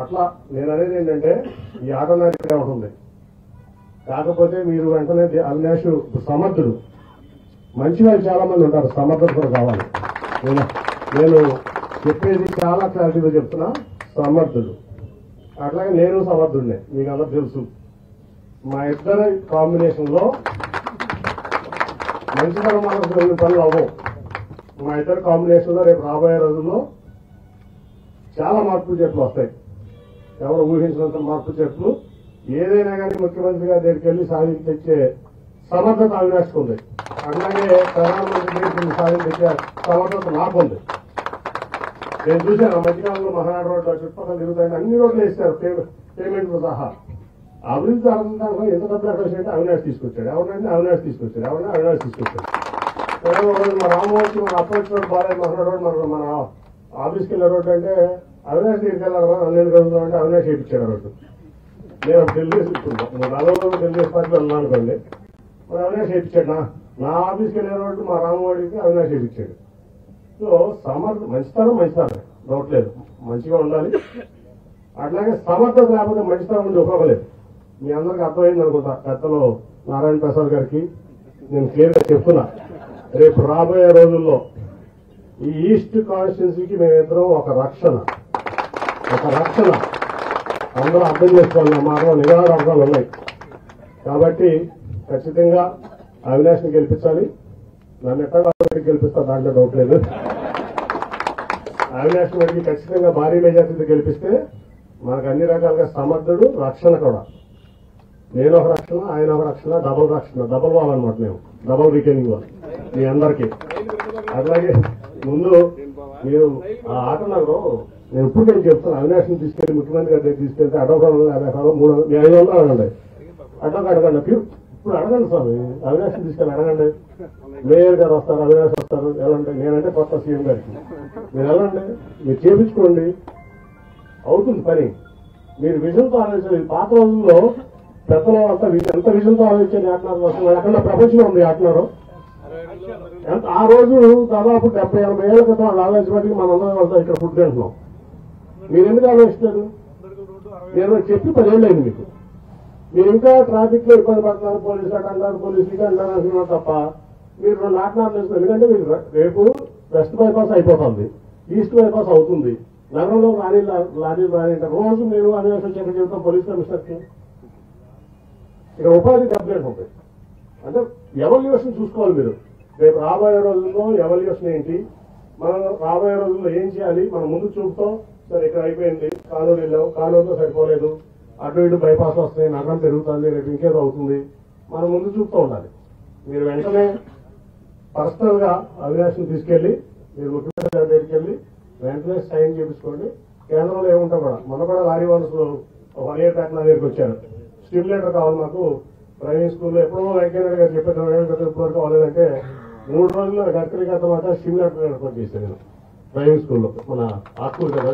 అట్లా నేను అనేది ఏంటంటే ఈ ఆటోమేటిక్ ఇక్కడే ఉంటుంది. కాకపోతే మీరు వెంటనే అవినాష్ సమర్థుడు, మంచి వాళ్ళు చాలా మంది ఉంటారు, సమర్థత కూడా కావాలి. నేను చెప్పేది చాలా క్లారిటీగా చెప్తున్నా, సమర్థుడు. అట్లాగే నేను సమర్థుడినే, మీకు అందరూ తెలుసు. మా ఇద్దరి కాంబినేషన్ లో మంచితనం మనకు కొన్ని పనులు అవ్వవు. మా ఇద్దరు కాంబినేషన్ లో రేపు రాబోయే రోజుల్లో చాలా మార్పులు చెట్లు వస్తాయి. ఎవరు ఊహించినంత మార్పు చెట్లు. ఏదైనా కానీ ముఖ్యమంత్రి గారి దగ్గరికి వెళ్ళి సాధించి తెచ్చే సమర్థత అవినాష్కు ఉంది. అట్లాగే ప్రధానమంత్రి దగ్గరికి సాధించి తెచ్చే సమర్థత నాకుంది. నేను చూశాను మధ్యకాలంలో మహానాడు రోడ్లు చుట్టుపక్కల తిరుగుతాయని అన్ని రోడ్లు వేస్తారు పేమెంట్ సహా. అభివృద్ధి అర్థం ఎంత డబ్బులు ఎక్కడ వచ్చాయంటే అవినాష్ తీసుకొచ్చాడు. ఎవరినైనా అవినాష్ తీసుకొచ్చాడు. ఎవరైనా అవినాష్ తీసుకొచ్చాడు. మా రామోజీ మన approach road Balayya Mahanadu road మన ఆఫీస్కి వెళ్ళే రోడ్డు అంటే అవినాష్ దగ్గరికి వెళ్ళాలి. నేను కలుగుతామంటే అవినాష్ వేయించాడు రోడ్డు. నేను తెలుగుదేశం ఇప్పుడు 40 రోజులు తెలుగుదేశం పార్టీలో ఉన్నాను అనుకోండి, మరి అవినాష్ వేయించాడు. నా ఆఫీస్కి వెళ్ళే రోడ్డు మా రామవాడికి అవినాష్ వేయించాడు. సో మంచితనం డౌట్ లేదు, మంచిగా ఉండాలి. అట్లాగే సమర్థత లేకపోతే మంచితనం ఉండి ఉపయోగలేదు. మీ అందరికి అర్థమైంది అనుకుంటా. గతంలో నారాయణ ప్రసాద్ గారికి నేను క్లియర్గా చెప్తున్నా, రేపు రాబోయే రోజుల్లో ఈ ఈస్ట్ కాన్స్టిట్యున్సీకి మేమిద్దరం ఒక రక్షణ అందరూ అర్థం చేసుకోవాలి. మాకు నిరాహార అర్థాలు ఉన్నాయి. కాబట్టి ఖచ్చితంగా అవినాష్ని గెలిపించాలి. నన్ను ఎట్లా గెలిపిస్తా, దాంట్లో డౌట్ లేదు. అవినాష్ గారికి ఖచ్చితంగా భారీ మెజార్టీతో గెలిపిస్తే మనకు అన్ని రకాలుగా సమర్థుడు, రక్షణ కూడా. నేను ఒక రక్షణ, ఆయన ఒక రక్షణ, డబుల్ వాల్ అనమాట. మేము డబుల్ రిటైనింగ్ వాల్ మీ అందరికీ. అట్లాగే ముందు మీరు ఆ ఆటనగరం నేను ఎప్పుడు నేను చెప్తాను, అవినాష్ని తీసుకెళ్లి ముఖ్యమంత్రి గారి దగ్గర తీసుకెళ్తే అడ్డొకలు 50 ఎకరాలు 500 అడగండి. అడ్డొక ఇప్పుడు అడగండి స్వామి, అవినాష్ని తీసుకెళ్ళి అడగండి. మేయర్ గారు వస్తారు, అవినాష్ వస్తారు, వెళ్ళండి. నేనంటే కొత్త సీఎం గారికి మీరు వెళ్ళండి, మీరు చేపించుకోండి, అవుతుంది పని. మీరు విజన్తో ఆలోచించారు. పాత రోజుల్లో పెద్దలు అంతా ఎంత విజన్తో ఆలోచించారు. ఆటనారు వస్తుంది ఎక్కడ ప్రపంచంలో ఉంది ఆటనారు. ఆ రోజు దాదాపు 70-80 ఏళ్ల క్రితం వాళ్ళు ఆలోచించబట్టి మనందరం వెళ్తాం ఇక్కడ ఫుడ్ తింటున్నాం. మీరు ఎందుకు ఆలోచిస్తారు? నేను చెప్పి 10 ఏళ్ళు అయింది మీకు. మీరు ఇంకా ట్రాఫిక్ లో ఇబ్బంది పడుతున్నారు, పోలీసులు అంటారు అంటున్నారు తప్ప మీరు 2 ఆటనాలు వేస్తారు. ఎందుకంటే మీరు రేపు వెస్ట్ బైపాస్ అయిపోతుంది, ఈస్ట్ బైపాస్ అవుతుంది. నగరంలో లారీలు రానింటారు. రోజు మీరు అవినాష్ వచ్చి ఎక్కడ చెబుతాం పోలీస్ కమిషనర్కి. ఇక్కడ ఉపాధి కంప్లైంట్ ఉంటాయి. అంటే ఎవల్యూషన్ చూసుకోవాలి మీరు. రేపు రాబోయే రోజుల్లో ఎవల్యూషన్ ఏంటి, మనం రాబోయే రోజుల్లో ఏం చేయాలి, మనం ముందు చూపుతాం. సరే ఇక్కడ అయిపోయింది, కానూరు వెళ్ళాం, కానూరులో సరిపోలేదు, అటు ఇటు బైపాస్ వస్తాయి, నగరం పెరుగుతుంది, రేపు ఇంకేదో అవుతుంది. మనం ముందు చూపుతూ ఉండాలి. మీరు వెంటనే పర్సనల్ గా అవినాష్ని తీసుకెళ్లి మీరు ముఖ్యమంత్రి గారి దగ్గరికి వెళ్ళి వెంటనే సైన్ చేయించుకోండి. కేంద్రంలో ఏముంటా కూడా మన కూడా లారీ వానసులు 1 year బ్యాక్ నా దగ్గరికి వచ్చారు. స్టిమ్యులేటర్ కావాలి మాకు డ్రైవింగ్ స్కూల్లో. ఎప్పుడో వెంకయ్య గారు చెప్పారు ఇప్పటివరకు అవ్వలేదంటే 3 రోజుల్లో గడ్కరీ గారితో మాత్రం స్టిమ్యులేటర్ ఏర్పాటు చేశాను నేను డ్రైవింగ్ స్కూల్లో. మన ఆస్కూల్ కదా